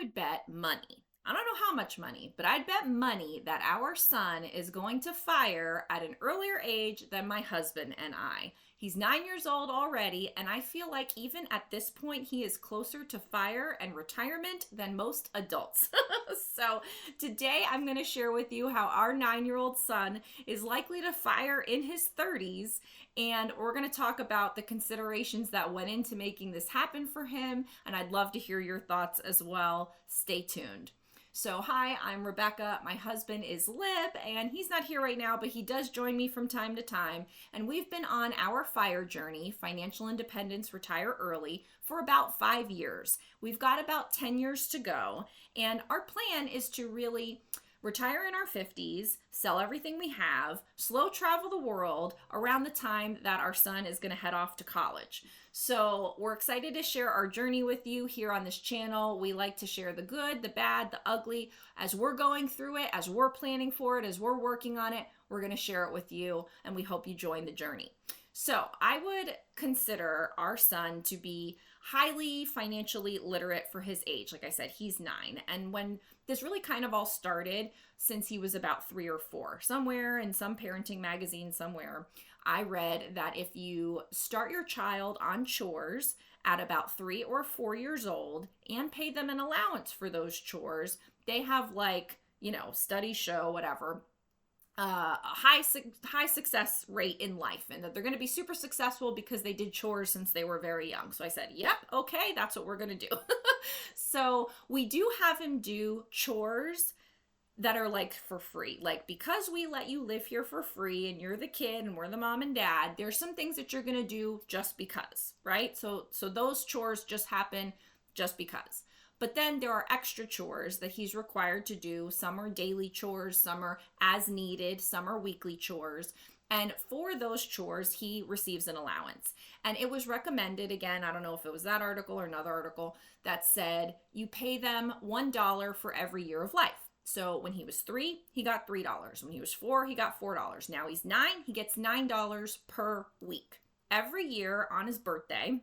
would bet money. I don't know how much money, but I'd bet money that our son is going to fire at an earlier age than my husband and I. He's 9 years old already, and I feel like even at this point, he is closer to fire and retirement than most adults. So today I'm going to share with you how our 9-year-old son is likely to fire in his 30s, and we're going to talk about the considerations that went into making this happen for him, and I'd love to hear your thoughts as well. Stay tuned. So hi, I'm Rebecca. My husband is Lib, and he's not here right now, but he does join me from time to time. And we've been on our FIRE journey, Financial Independence, Retire Early, for about 5 years. We've got about 10 years to go, and our plan is to really retire in our 50s, sell everything we have, slow travel the world around the time that our son is going to head off to college. So we're excited to share our journey with you here on this channel. We like to share the good, the bad, the ugly. As we're going through it, as we're planning for it, as we're working on it, we're going to share it with you, and we hope you join the journey. So I would consider our son to be highly financially literate for his age. Like I said, he's 9. And when this really kind of all started, since he was about 3 or 4, somewhere in some parenting magazine somewhere, I read that if you start your child on chores at about 3 or 4 years old and pay them an allowance for those chores, they have, like, studies show, whatever, a high success rate in life, and that they're going to be super successful because they did chores since they were very young. So I said, yep, okay, that's what we're going to do. So we do have him do chores that are like for free. Like, because we let you live here for free and you're the kid and we're the mom and dad, there's some things that you're going to do just because, right? So those chores just happen just because. But then there are extra chores that he's required to do. Some are daily chores, some are as needed, some are weekly chores. And for those chores, he receives an allowance. And it was recommended, again, I don't know if it was that article or another article, that said you pay them $1 for every year of life. So when he was 3, he got $3. When he was 4, he got $4. Now he's 9, he gets $9 per week. Every year on his birthday,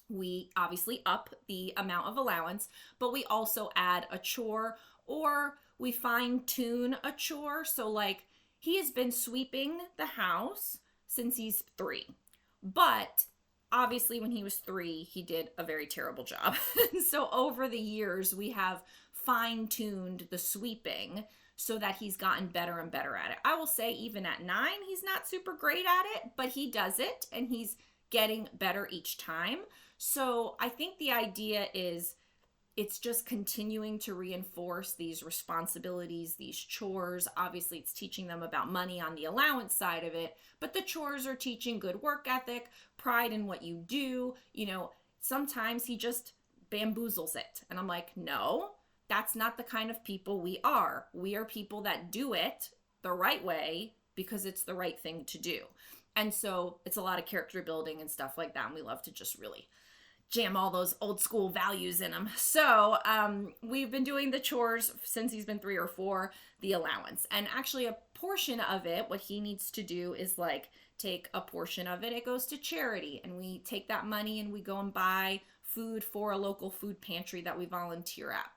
we obviously up the amount of allowance, but we also add a chore, or we fine tune a chore. So like, he has been sweeping the house since he's 3, but obviously when he was 3, he did a very terrible job. So over the years, we have fine-tuned the sweeping so that he's gotten better and better at it. I will say even at 9, he's not super great at it, but he does it and he's getting better each time. So I think the idea is it's just continuing to reinforce these responsibilities, these chores. Obviously, it's teaching them about money on the allowance side of it, but the chores are teaching good work ethic, pride in what you do. Sometimes he just bamboozles it. And I'm like, no, that's not the kind of people we are. We are people that do it the right way because it's the right thing to do. And so it's a lot of character building and stuff like that. And we love to just really jam all those old school values in him. So we've been doing the chores since he's been 3 or 4, the allowance. And actually a portion of it, what he needs to do is like take a portion of it. It goes to charity, and we take that money and we go and buy food for a local food pantry that we volunteer at.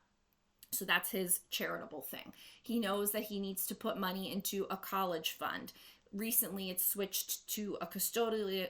So that's his charitable thing. He knows that he needs to put money into a college fund. Recently, it's switched to a custodial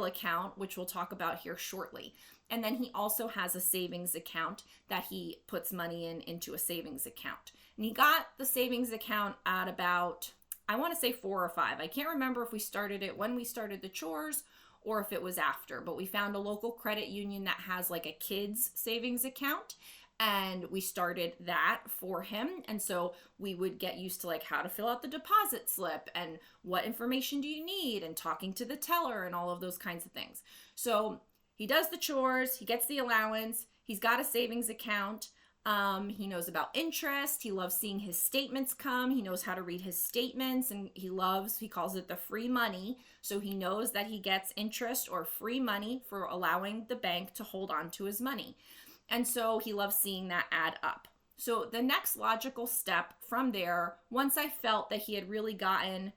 account, which we'll talk about here shortly. And then he also has a savings account that he puts money into a savings account. And he got the savings account at about, I want to say 4 or 5. I can't remember if we started it when we started the chores or if it was after, but we found a local credit union that has like a kids savings account. And we started that for him. And so we would get used to like how to fill out the deposit slip and what information do you need and talking to the teller and all of those kinds of things. So he does the chores, he gets the allowance, he's got a savings account. He knows about interest. He loves seeing his statements come. He knows how to read his statements, and he calls it the free money. So he knows that he gets interest or free money for allowing the bank to hold on to his money. And so he loves seeing that add up. So the next logical step from there, once I felt that he had really gotten,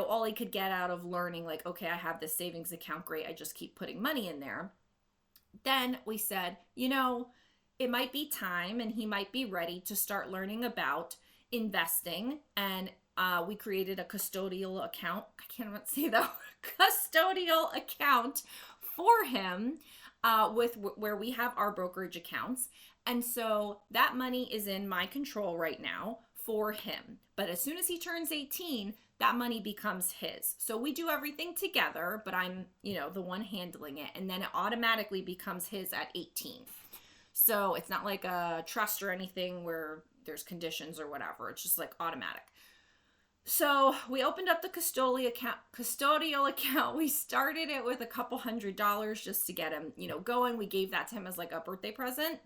all he could get out of learning, like, okay, I have this savings account, great, I just keep putting money in there. Then we said, it might be time and he might be ready to start learning about investing. And we created a custodial account. I can't even say that custodial account for him with where we have our brokerage accounts. And so that money is in my control right now for him. But as soon as he turns 18, that money becomes his. So we do everything together, but I'm, the one handling it. And then it automatically becomes his at 18. So it's not like a trust or anything where there's conditions or whatever. It's just like automatic. So we opened up the custodial account. We started it with a couple $100 just to get him, going. We gave that to him as like a birthday present.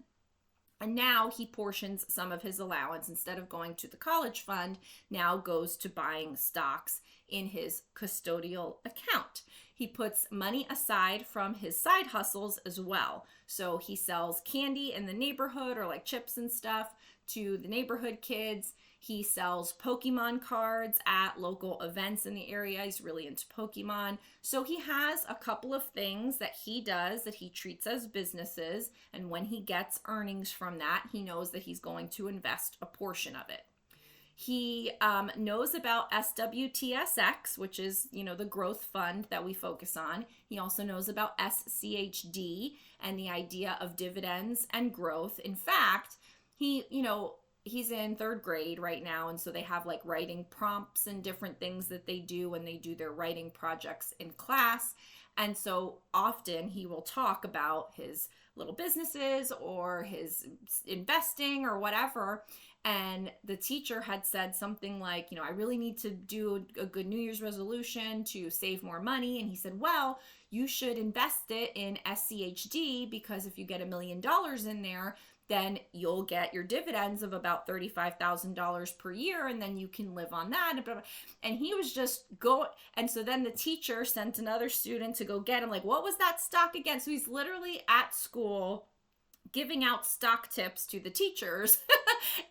And now he portions some of his allowance, instead of going to the college fund, now goes to buying stocks in his custodial account. He puts money aside from his side hustles as well. So he sells candy in the neighborhood, or like chips and stuff, to the neighborhood kids. He sells Pokemon cards at local events in the area. He's really into Pokemon. So he has a couple of things that he does that he treats as businesses. And when he gets earnings from that, he knows that he's going to invest a portion of it. He knows about SWTSX, which is, the growth fund that we focus on. He also knows about SCHD and the idea of dividends and growth. In fact, he's in third grade right now, and so they have like writing prompts and different things that they do when they do their writing projects in class. And so often he will talk about his little businesses or his investing or whatever. And the teacher had said something like, I really need to do a good New Year's resolution to save more money. And he said, well, you should invest it in SCHD, because if you get $1 million in there, then you'll get your dividends of about $35,000 per year, and then you can live on that. And he was just and so then the teacher sent another student to go get him, like, what was that stock again? So he's literally at school giving out stock tips to the teachers,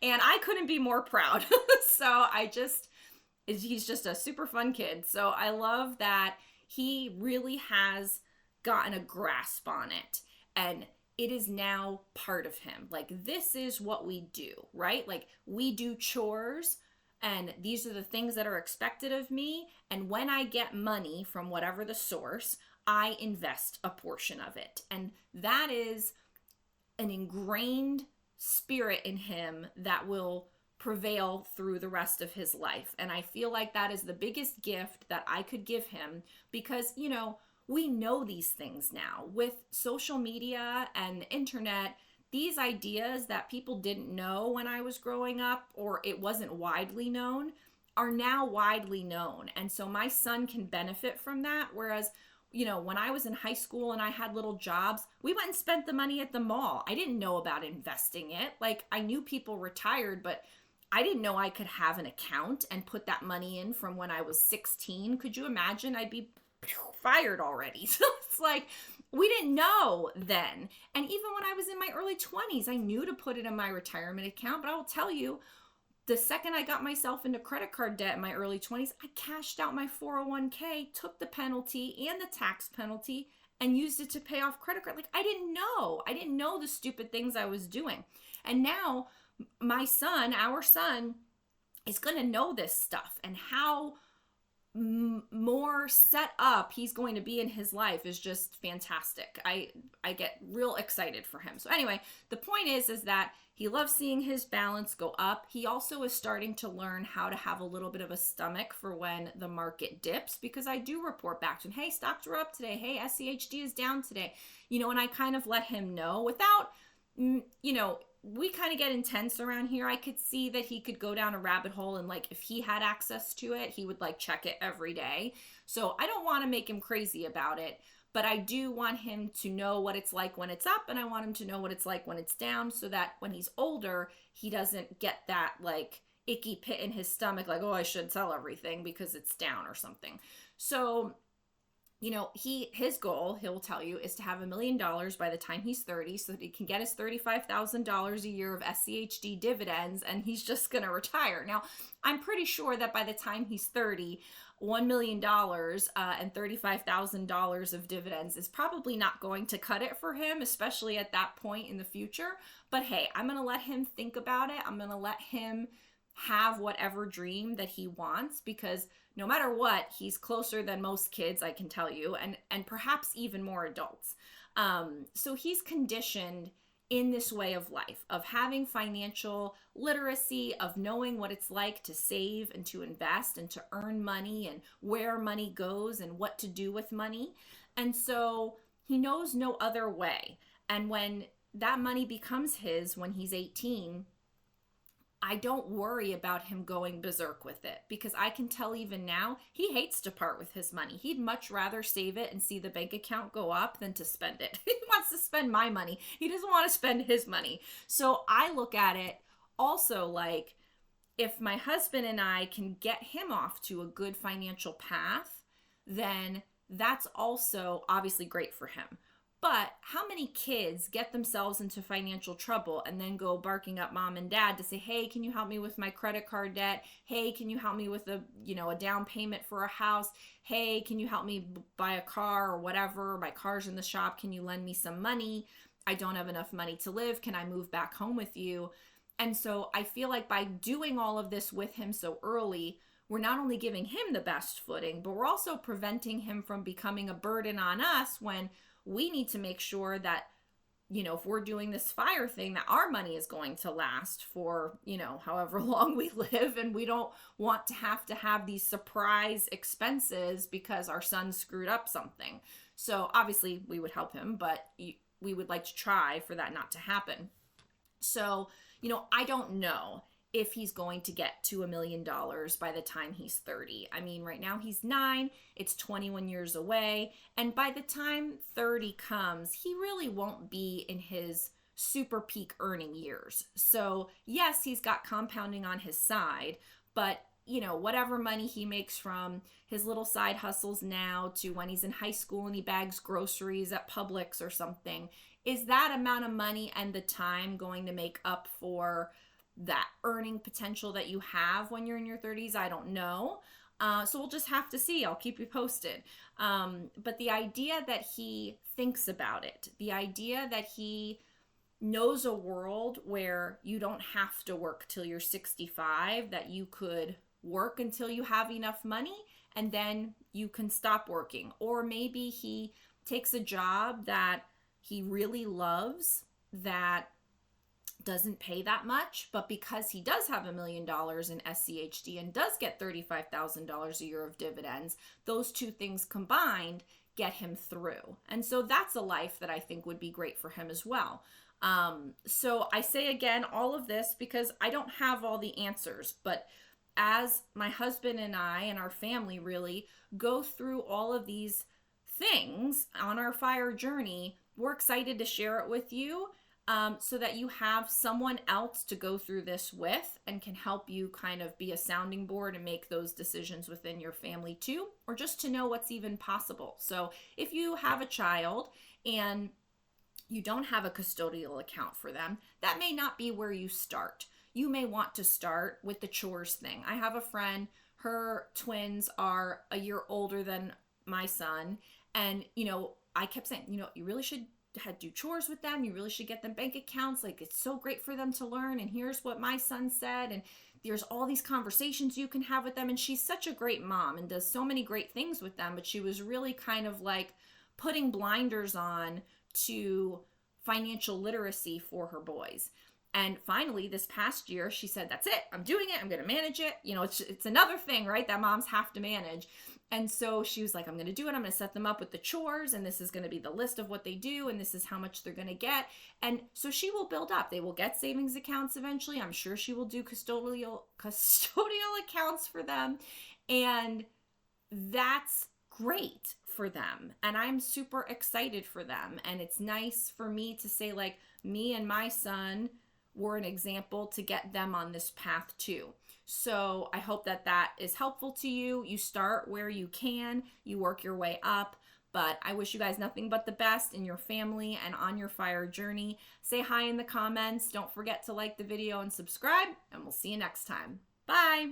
and I couldn't be more proud. So he's just a super fun kid. So I love that he really has gotten a grasp on it, and it is now part of him. Like, this is what we do, right? Like, we do chores, and these are the things that are expected of me. And when I get money from whatever the source, I invest a portion of it. And that is an ingrained spirit in him that will prevail through the rest of his life. And I feel like that is the biggest gift that I could give him, because, we know these things now with social media and the internet. These ideas that people didn't know when I was growing up, or it wasn't widely known, are now widely known. And so my son can benefit from that. Whereas, when I was in high school and I had little jobs, we went and spent the money at the mall. I didn't know about investing it. Like, I knew people retired, but I didn't know I could have an account and put that money in from when I was 16. Could you imagine? I'd be fired already. So it's like, we didn't know then. And even when I was in my early 20s, I knew to put it in my retirement account. But I will tell you, the second I got myself into credit card debt in my early 20s, I cashed out my 401k, took the penalty and the tax penalty, and used it to pay off credit card. Like, I didn't know the stupid things I was doing. And now our son is going to know this stuff, and how more set up he's going to be in his life is just fantastic. I get real excited for him. So anyway, the point is that he loves seeing his balance go up. He also is starting to learn how to have a little bit of a stomach for when the market dips, because I do report back to him, hey, stocks are up today. Hey, SCHD is down today. And I kind of let him know without, we kind of get intense around here. I could see that he could go down a rabbit hole, and like, if he had access to it, he would like check it every day. So I don't want to make him crazy about it, but I do want him to know what it's like when it's up, and I want him to know what it's like when it's down, so that when he's older, he doesn't get that like icky pit in his stomach, like, oh, I should sell everything because it's down or something. So his goal, he'll tell you, is to have $1 million by the time he's 30, so that he can get his $35,000 a year of SCHD dividends, and he's just going to retire. Now, I'm pretty sure that by the time he's 30, $1 million and $35,000 of dividends is probably not going to cut it for him, especially at that point in the future. But hey, I'm going to let him think about it. I'm going to let him have whatever dream that he wants, because no matter what, he's closer than most kids, I can tell you, and perhaps even more adults. So he's conditioned in this way of life, of having financial literacy, of knowing what it's like to save and to invest and to earn money and where money goes and what to do with money. And so he knows no other way. And when that money becomes his when he's 18, I don't worry about him going berserk with it, because I can tell even now he hates to part with his money. He'd much rather save it and see the bank account go up than to spend it. He wants to spend my money. He doesn't want to spend his money. So I look at it also like, if my husband and I can get him off to a good financial path, then that's also obviously great for him. But how many kids get themselves into financial trouble and then go barking up mom and dad to say, hey, can you help me with my credit card debt? Hey, can you help me with a down payment for a house? Hey, can you help me buy a car or whatever? My car's in the shop. Can you lend me some money? I don't have enough money to live. Can I move back home with you? And so I feel like by doing all of this with him so early, we're not only giving him the best footing, but we're also preventing him from becoming a burden on us when we need to make sure that, if we're doing this fire thing, that our money is going to last for, however long we live. And we don't want to have these surprise expenses because our son screwed up something. So obviously we would help him, but we would like to try for that not to happen. So, I don't know if he's going to get to $1 million by the time he's 30. I mean, right now he's 9, it's 21 years away. And by the time 30 comes, he really won't be in his super peak earning years. So yes, he's got compounding on his side, but whatever money he makes from his little side hustles now to when he's in high school and he bags groceries at Publix or something, is that amount of money and the time going to make up for that earning potential that you have when you're in your 30s? I don't know. So we'll just have to see. I'll keep you posted. But the idea that he thinks about it, the idea that he knows a world where you don't have to work till you're 65, that you could work until you have enough money and then you can stop working. Or maybe he takes a job that he really loves that doesn't pay that much, but because he does have $1 million in SCHD and does get $35,000 a year of dividends, those two things combined get him through. And so that's a life that I think would be great for him as well. So I say again, all of this because I don't have all the answers, but as my husband and I and our family really go through all of these things on our fire journey, we're excited to share it with you. So that you have someone else to go through this with and can help you kind of be a sounding board and make those decisions within your family too, or just to know what's even possible. So if you have a child and you don't have a custodial account for them, that may not be where you start. You may want to start with the chores thing. I have a friend, her twins are a year older than my son. And, I kept saying, you really should do chores with them. You really should get them bank accounts. Like, it's so great for them to learn. And here's what my son said. And there's all these conversations you can have with them. And she's such a great mom and does so many great things with them. But she was really kind of like putting blinders on to financial literacy for her boys. And finally, this past year, she said, that's it. I'm doing it. I'm going to manage it. It's another thing, right, that moms have to manage. And so she was like, I'm going to do it. I'm going to set them up with the chores. And this is going to be the list of what they do. And this is how much they're going to get. And so she will build up. They will get savings accounts eventually. I'm sure she will do custodial accounts for them. And that's great for them. And I'm super excited for them. And it's nice for me to say, like, me and my son were an example to get them on this path too. So I hope that that is helpful to you. You start where you can, you work your way up, but I wish you guys nothing but the best in your family and on your fire journey. Say hi in the comments. Don't forget to like the video and subscribe, and we'll see you next time. Bye.